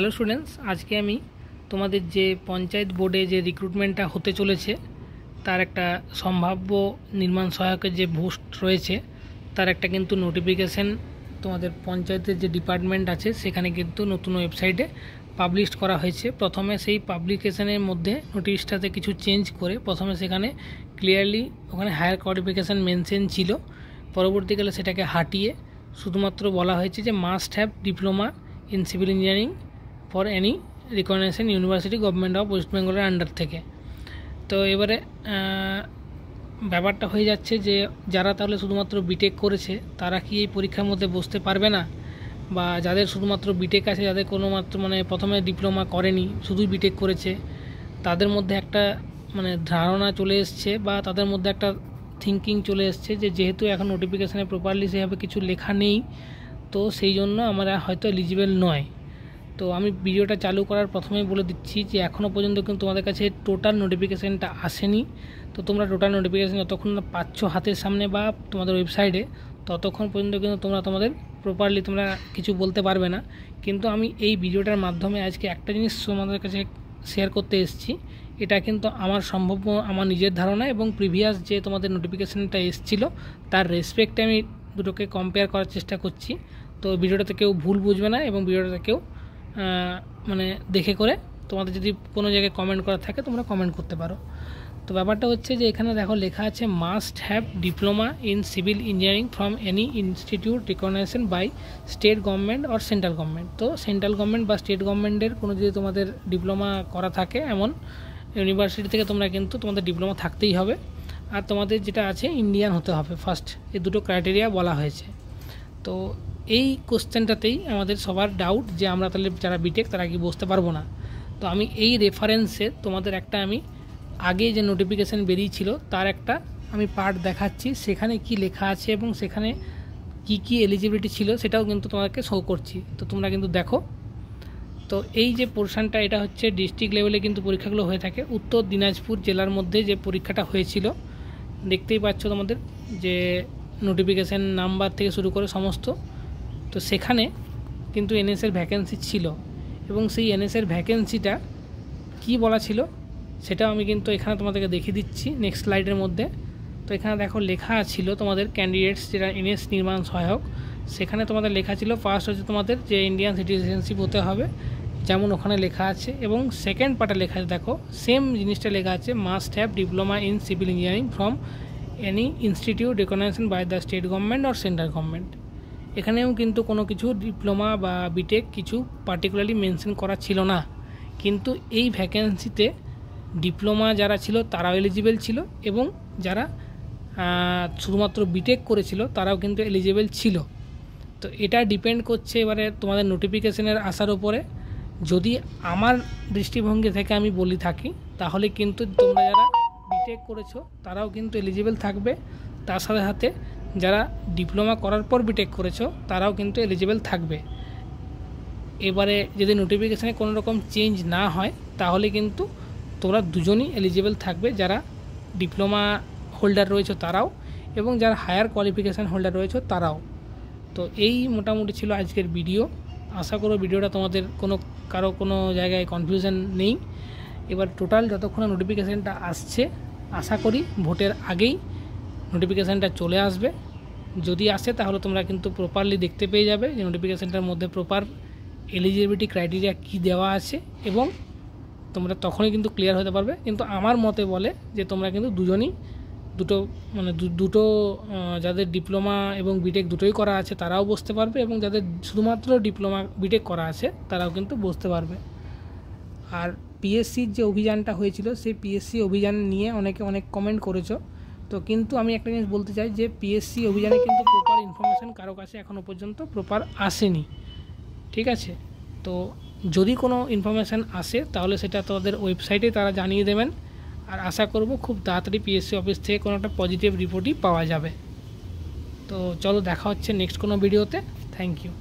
तो hello students, आज के आमी तुम्हारे जे पंचायत बोर्डे जे रिक्रुटमेंटा होते चलेছে तार एक सम्भाव्य निर्माण सहायकेर जे पोस्ट रयेছে तार एक किन्तु नोटिफिकेशन तुम्हारे पंचायतेर जे डिपार्टमेंट आछे सेखाने किन्तु नतून वेबसाइटे पाबलिश करा हयेছে। प्रथमे सेई पाबलिकेशनेर मध्य नोटिशटाते किछु चेंज करे प्रथमे सेखाने क्लियारलि ओखाने हायर क्वालिफिकेशन मेनशन छिलो, परवर्तीकाले सेटाके हटिए शुधुमात्र बला हयेছে जे must have diploma in civil engineering for any recognition university government of West बेंगलेर आंडार थेके। तो एबारे ব্যাপারটা হয়ে যাচ্ছে যে যারা তাহলে শুধুমাত্র বিটেক করেছে তারা কি এই পরীক্ষার মধ্যে বসতে পারবে না, বা যাদের শুধুমাত্র বিটেক আছে, যাদের কোনো মাত্র প্রথমে ডিপ্লোমা করেনি শুধুই বিটেক করেছে, তাদের মধ্যে একটা ধারণা চলে এসছে বা তাদের মধ্যে একটা থিঙ্কিং চলে এসছে যে যেহেতু এখন নোটিফিকেশনে প্রপারলি সেভাবে কিছু লেখা নেই তো সেই জন্য আমরা হয়তো এলিজিবল নয়। তো আমি ভিডিওটা চালু করার প্রথমেই বলে দিচ্ছি যে এখনও পর্যন্ত কিন্তু তোমাদের কাছে টোটাল নোটিফিকেশানটা আসেনি। তো তোমরা টোটাল নোটিফিকেশান যতক্ষণ না পাচ্ছ হাতের সামনে বা তোমাদের ওয়েবসাইটে ততক্ষণ পর্যন্ত কিন্তু তোমরা তোমাদের প্রপারলি তোমরা কিছু বলতে পারবে না। কিন্তু আমি এই ভিডিওটার মাধ্যমে আজকে একটা জিনিস তোমাদের কাছে শেয়ার করতে এসেছি, এটা কিন্তু আমার সম্ভাব্য আমার নিজের ধারণা এবং প্রিভিয়াস যে তোমাদের নোটিফিকেশানটা এসেছিলো তার রেসপেক্টে আমি দুটোকে কম্পেয়ার করার চেষ্টা করছি। তো ভিডিওটাতে কেউ ভুল বুঝবে না এবং ভিডিওটাতে কেউ দেখে করে তোমাদের যদি কোনো জায়গায় কমেন্ট করা থাকে তোমরা কমেন্ট করতে পারো। তো ব্যাপারটা হচ্ছে যে এখানে দেখো লেখা আছে must have diploma in civil engineering from any institute recognization by state government or central government. তো সেন্ট্রাল গভর্নমেন্ট বা স্টেট গভর্নমেন্টের কোনো যদি তোমাদের ডিপ্লোমা করা থাকে এমন ইউনিভার্সিটি থেকে তোমরা কিন্তু তোমাদের ডিপ্লোমা থাকতেই হবে, আর তোমাদের যেটা আছে ইন্ডিয়ান হতে হবে ফার্স্ট, এই দুটো ক্রাইটেরিয়া বলা হয়েছে। তো এই কোশ্চেনটাতেই আমাদের সবার ডাউট যে আমরা তাহলে যারা বিটেক তারা কি বসতে পারবো না। তো আমি এই রেফারেন্সে তোমাদের একটা আমি আগে যে নোটিফিকেশান বেরিয়েছিল তার একটা আমি পার্ট দেখাচ্ছি, সেখানে কি লেখা আছে এবং সেখানে কি কি এলিজিবিলিটি ছিল সেটাও কিন্তু তোমাদেরকে শো করছি। তো তোমরা কিন্তু দেখো। তো এই যে পোর্শনটা এটা হচ্ছে ডিস্ট্রিক্ট লেভেলে কিন্তু পরীক্ষাগুলো হয়ে থাকে। উত্তর দিনাজপুর জেলার মধ্যে যে পরীক্ষাটা হয়েছিল দেখতেই পাচ্ছ তোমাদের যে নোটিফিকেশান নাম্বার থেকে শুরু করে সমস্ত, তো সেখানে কিন্তু এনএসের ভ্যাকেন্সি ছিল এবং সেই এনএসের ভ্যাকেন্সিটা কি বলা ছিল সেটাও আমি কিন্তু এখানে তোমাদেরকে দেখিয়ে দিচ্ছি নেক্সট স্লাইডের মধ্যে। তো এখানে দেখো লেখা ছিল তোমাদের ক্যান্ডিডেটস যেটা এনএস নির্মাণ সহায়ক, সেখানে তোমাদের লেখা ছিল ফার্স্ট হচ্ছে তোমাদের যে ইন্ডিয়ান সিটিজেনশিপ হতে হবে যেমন ওখানে লেখা আছে, এবং সেকেন্ড পার্টে লেখা আছে দেখো সেম জিনিসটা লেখা আছে must have diploma in civil engineering from any institute recognization by the state government or central government. এখানেও কিন্তু কোনো কিছু ডিপ্লোমা বা বিটেক কিছু পার্টিকুলারলি মেনশন করা ছিল না, কিন্তু এই ভ্যাকেন্সিতে ডিপ্লোমা যারা ছিল তারাও এলিজিবল ছিল এবং যারা শুধুমাত্র বিটেক করেছিল তারাও কিন্তু এলিজিবল ছিল। তো এটা ডিপেন্ড করছে এবারে তোমাদের নোটিফিকেশনের আসার উপরে। যদি আমার দৃষ্টিভঙ্গি থেকে আমি বলি থাকি তাহলে কিন্তু তোমরা যারা বিটেক করেছো তারাও কিন্তু এলিজিবল থাকবে, তার সাথে সাথে যারা ডিপ্লোমা করার পর বিটেক করেছো তারাও কিন্তু এলিজিবল থাকবে। এবারে যদি নোটিফিকেশানে কোনো রকম চেঞ্জ না হয় তাহলে কিন্তু তোমরা দুজনই এলিজিবল থাকবে, যারা ডিপ্লোমা হোল্ডার রয়েছে তারাও এবং যারা হায়ার কোয়ালিফিকেশান হোল্ডার রয়েছে তারাও। তো এই মোটামুটি ছিল আজকের ভিডিও। আশা করো ভিডিওটা তোমাদের কারো কোনো জায়গায় কনফিউশন নেই। এবার টোটাল যতক্ষণ নোটিফিকেশানটা আসছে আশা করি ভোটের আগেই নোটিফিকেশানটা চলে আসবে। যদি আসে তাহলে তোমরা কিন্তু প্রপারলি দেখতে পেয়ে যাবে যে নোটিফিকেশানটার মধ্যে প্রপার এলিজিবিলিটি ক্রাইটেরিয়া কি দেওয়া আছে এবং তোমরা তখনই কিন্তু ক্লিয়ার হতে পারবে। কিন্তু আমার মতে বলে যে তোমরা কিন্তু দুজনই দুটো যাদের ডিপ্লোমা এবং বিটেক দুটোই করা আছে তারাও বসতে পারবে এবং যাদের শুধুমাত্র ডিপ্লোমা বিটেক করা আছে তারাও কিন্তু বসতে পারবে। আর পিএসসির যে অভিযানটা হয়েছিল সেই পিএসসি অভিযান নিয়ে অনেকে অনেক কমেন্ট করেছো, তো কিন্তু আমি একটা জিনিস বলতে চাই যে পিএসসি অভিযানে কিন্তু প্রপার ইনফরমেশান কারো কাছে এখনও পর্যন্ত প্রপার আসেনি, ঠিক আছে। তো যদি কোনো ইনফরমেশান আসে তাহলে সেটা তোমাদের ওয়েবসাইটে তারা জানিয়ে দেবেন, আর আশা করব খুব তাড়াতাড়ি পিএসসি অফিস থেকে কোনো একটা পজিটিভ রিপোর্টই পাওয়া যাবে। তো চলো দেখা হচ্ছে নেক্সট কোনো ভিডিওতে। Thank you.